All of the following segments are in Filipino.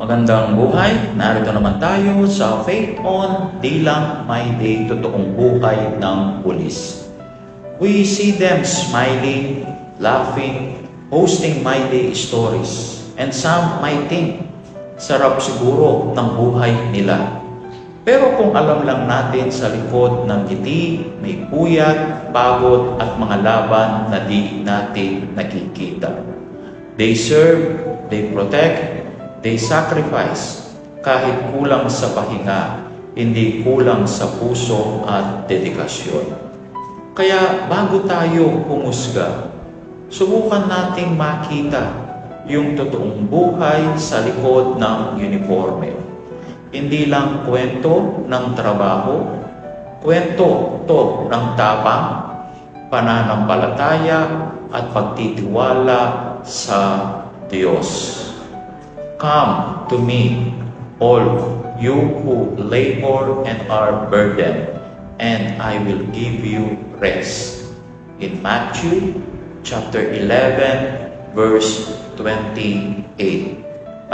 Magandang buhay, narito naman tayo sa Faith on Di Lang My Day, totoong buhay ng pulis. We see them smiling, laughing, hosting My Day stories. And some might think, sarap siguro ng buhay nila. Pero kung alam lang natin sa likod ng ngiti, may puyat, pagod at mga laban na di natin nakikita. They serve, they protect, they sacrifice, kahit kulang sa pahinga, hindi kulang sa puso at dedikasyon. Kaya bago tayo humusga, subukan nating makita yung totoong buhay sa likod ng uniforme. Hindi lang kwento ng trabaho, kwento to ng tapang, pananampalataya at pagtitiwala sa Diyos. Come to me, all you who labor and are burdened, and I will give you rest. In Matthew chapter 11, verse 28.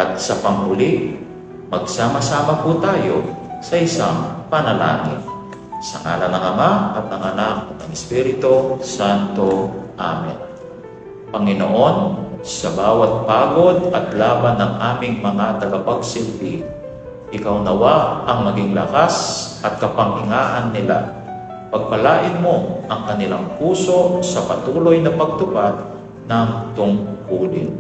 At sa panghuli, magsama-sama po tayo sa isang panalangin. Sa ngalan ng Ama at ng Anak at ng Espiritu Santo. Amen. Panginoon, sa bawat pagod at laban ng aming mga tagapagsilbi, Ikaw nawa ang maging lakas at kapanghingaan nila. Pagpalain mo ang kanilang puso sa patuloy na pagtupad ng tungkulin.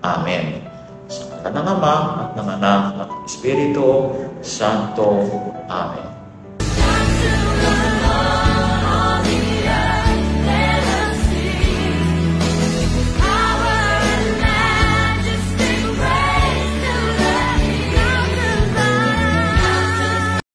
Amen. Sa ngalan ng Ama at ng Anak at ng Espiritu Santo. Amen.